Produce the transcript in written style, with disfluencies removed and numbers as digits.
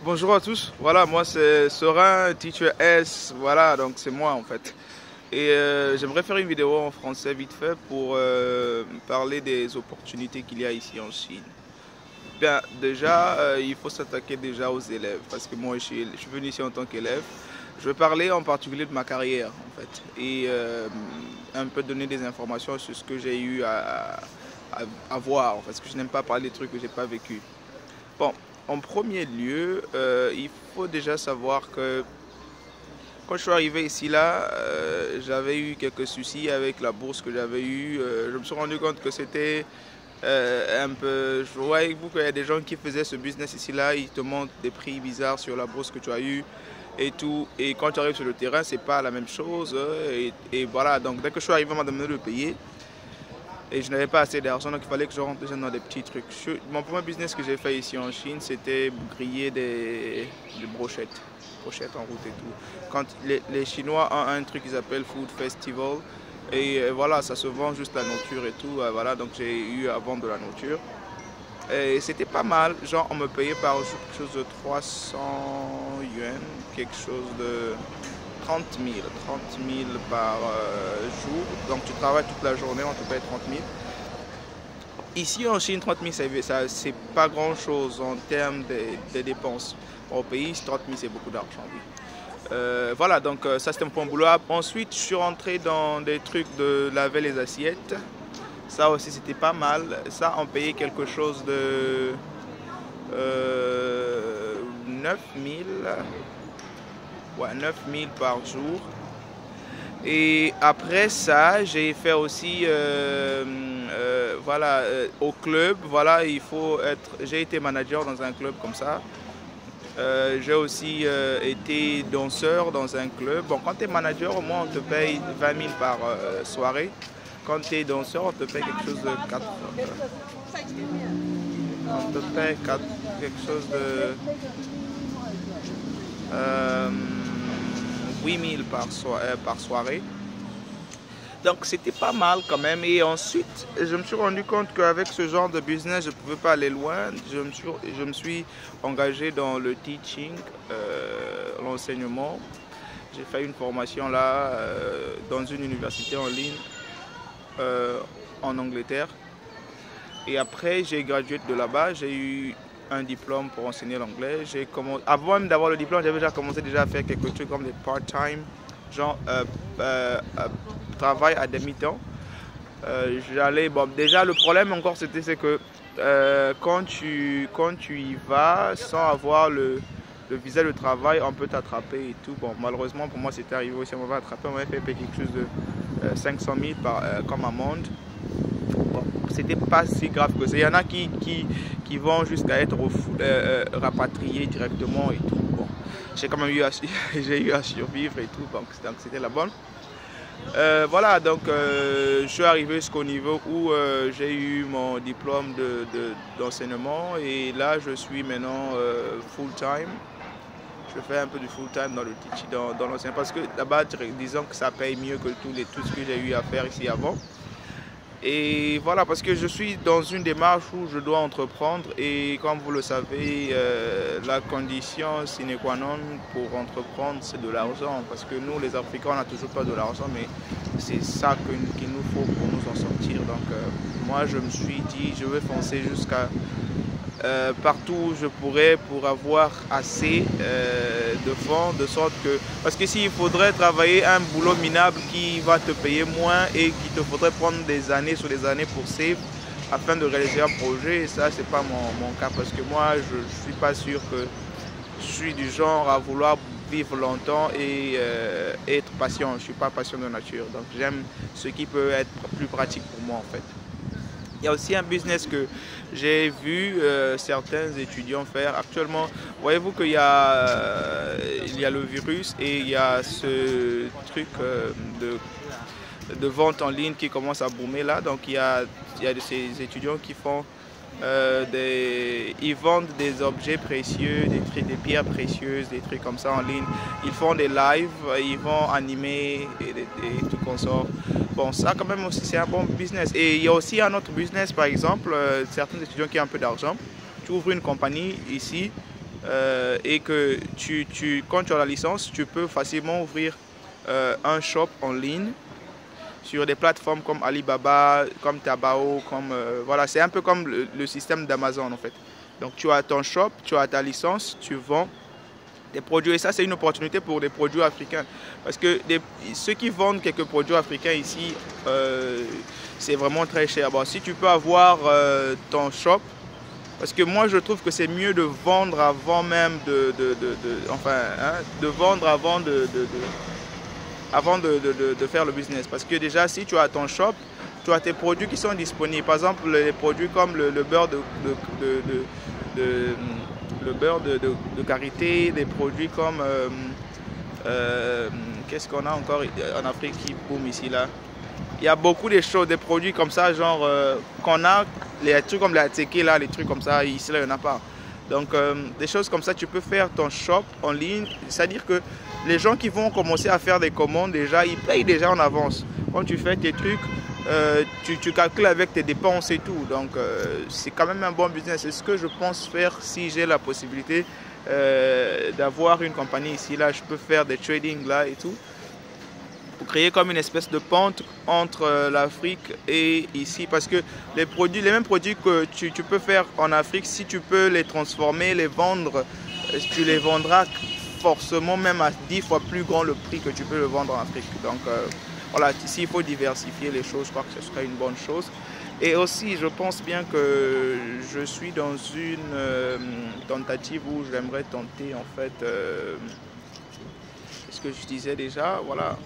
Bonjour à tous, voilà, moi c'est Serein, Teacher S, voilà, donc c'est moi en fait. Et j'aimerais faire une vidéo en français vite fait pour parler des opportunités qu'il y a ici en Chine. Bien, déjà, il faut s'attaquer déjà aux élèves, parce que moi je suis venu ici en tant qu'élève. Je vais parler en particulier de ma carrière en fait, et un peu donner des informations sur ce que j'ai eu à voir, parce que je n'aime pas parler des trucs que j'ai pas vécu. Bon, en premier lieu, il faut déjà savoir que quand je suis arrivé ici là, j'avais eu quelques soucis avec la bourse que j'avais eue. Je me suis rendu compte que c'était un peu... Je vois avec vous qu'il y a des gens qui faisaient ce business ici là, ils te montrent des prix bizarres sur la bourse que tu as eue et tout. Et quand tu arrives sur le terrain, c'est pas la même chose. Et voilà, donc dès que je suis arrivé, on m'a demandé de payer. Et je n'avais pas assez d'argent, donc il fallait que je rentre dans des petits trucs. Mon premier business que j'ai fait ici en Chine, c'était griller des brochettes. Brochettes en route et tout. Quand les Chinois ont un truc qu'ils appellent Food Festival. Et voilà, ça se vend juste la nourriture et tout. Voilà, donc j'ai eu à vendre de la nourriture. Et c'était pas mal. Genre, on me payait par jour quelque chose de 300 yuan, quelque chose de 30 000 par jour. Donc tu travailles toute la journée, on te paye 30 000. Ici en Chine, 30 000, c'est pas grand chose en termes de dépenses. Au pays, 30 000, c'est beaucoup d'argent. Oui. Voilà, donc ça c'était mon point boulot. Ensuite, je suis rentré dans des trucs de laver les assiettes. Ça aussi, c'était pas mal. Ça, on payait quelque chose de 9 000. Ouais, 9 000 par jour. Et après ça, j'ai fait aussi, voilà, au club, voilà, j'ai été manager dans un club comme ça. J'ai aussi été danseur dans un club. Bon, quand tu es manager, au moins on te paye 20 000 par soirée. Quand tu es danseur, on te paye quelque chose de 4. On te paye quelque chose de 8 000 par soirée. Donc c'était pas mal quand même. Et ensuite, je me suis rendu compte qu'avec ce genre de business, je ne pouvais pas aller loin. Je me suis engagé dans le teaching, l'enseignement. J'ai fait une formation là dans une université en ligne en Angleterre. Et après, j'ai gradué de là-bas. J'ai eu un diplôme pour enseigner l'anglais. Avant même d'avoir le diplôme, j'avais déjà commencé à faire quelques trucs comme des part-time, genre travail à demi-temps. Bon, déjà le problème encore c'est que quand tu y vas sans avoir le visa de travail, on peut t'attraper et tout. Bon, malheureusement pour moi c'était arrivé aussi, on m'avait attrapé, on m'avait fait payer quelque chose de 500 000 comme amende. Bon, c'était pas si grave que ça. Il y en a qui vont jusqu'à être rapatriés directement et tout. Bon, j'ai quand même j'ai eu à survivre et tout, donc c'était la bonne. Voilà, donc je suis arrivé jusqu'au niveau où j'ai eu mon diplôme d'enseignement et là je suis maintenant full-time. Je fais un peu du full-time dans le teaching, dans l'enseignement parce que là-bas, disons que ça paye mieux que tout ce que j'ai eu à faire ici avant. Et voilà, parce que je suis dans une démarche où je dois entreprendre et comme vous le savez, la condition sine qua non pour entreprendre, c'est de l'argent. Parce que nous, les Africains, on n'a toujours pas de l'argent, mais c'est ça qu'il nous faut pour nous en sortir. Donc moi, je me suis dit, je vais foncer jusqu'à partout où je pourrais pour avoir assez de fonds, de sorte que... Parce que s'il faudrait travailler un boulot minable qui va te payer moins et qu'il te faudrait prendre des années sur des années pour save afin de réaliser un projet, et ça c'est pas mon cas parce que moi je suis pas sûr que je suis du genre à vouloir vivre longtemps et être patient. Je suis pas patient de nature, donc j'aime ce qui peut être plus pratique pour moi en fait. Il y a aussi un business que j'ai vu certains étudiants faire. Actuellement, voyez-vous qu'il y a le virus et il y a ce truc de vente en ligne qui commence à boomer là. Donc il y a de ces étudiants qui font ils vendent des objets précieux, des pierres précieuses, des trucs comme ça en ligne. Ils font des lives, ils vont animer et tout consort. Bon, ça quand même aussi c'est un bon business. Et il y a aussi un autre business, par exemple, certains étudiants qui ont un peu d'argent. Tu ouvres une compagnie ici et que quand tu as la licence, tu peux facilement ouvrir un shop en ligne sur des plateformes comme Alibaba, comme Taobao, voilà, c'est un peu comme le système d'Amazon en fait. Donc tu as ton shop, tu as ta licence, tu vends des produits et ça c'est une opportunité pour des produits africains parce que ceux qui vendent quelques produits africains ici, c'est vraiment très cher. Bon, si tu peux avoir ton shop, parce que moi je trouve que c'est mieux de vendre avant même de vendre avant de faire le business. Parce que déjà, si tu as ton shop, tu as tes produits qui sont disponibles. Par exemple, les produits comme le beurre le beurre de karité, des produits comme... qu'est-ce qu'on a encore en Afrique qui boom ici, là? Il y a beaucoup de choses, des produits comme ça, genre qu'on a, les trucs comme la teke, là, les trucs comme ça, ici, là, il n'y en a pas. Donc, des choses comme ça, tu peux faire ton shop en ligne. C'est-à-dire que les gens qui vont commencer à faire des commandes, déjà, ils payent déjà en avance. Quand tu fais tes trucs, tu calcules avec tes dépenses et tout. Donc, c'est quand même un bon business. C'est ce que je pense faire si j'ai la possibilité d'avoir une compagnie ici. Là, je peux faire des trading là et tout. Pour créer comme une espèce de pente entre l'Afrique et ici. Parce que les mêmes produits que tu peux faire en Afrique, si tu peux les transformer, les vendre, tu les vendras forcément même à 10 fois plus grand le prix que tu peux le vendre en Afrique. Donc voilà, ici il faut diversifier les choses, je crois que ce serait une bonne chose. Et aussi, je pense bien que je suis dans une tentative où j'aimerais tenter en fait... ce que je disais déjà, voilà,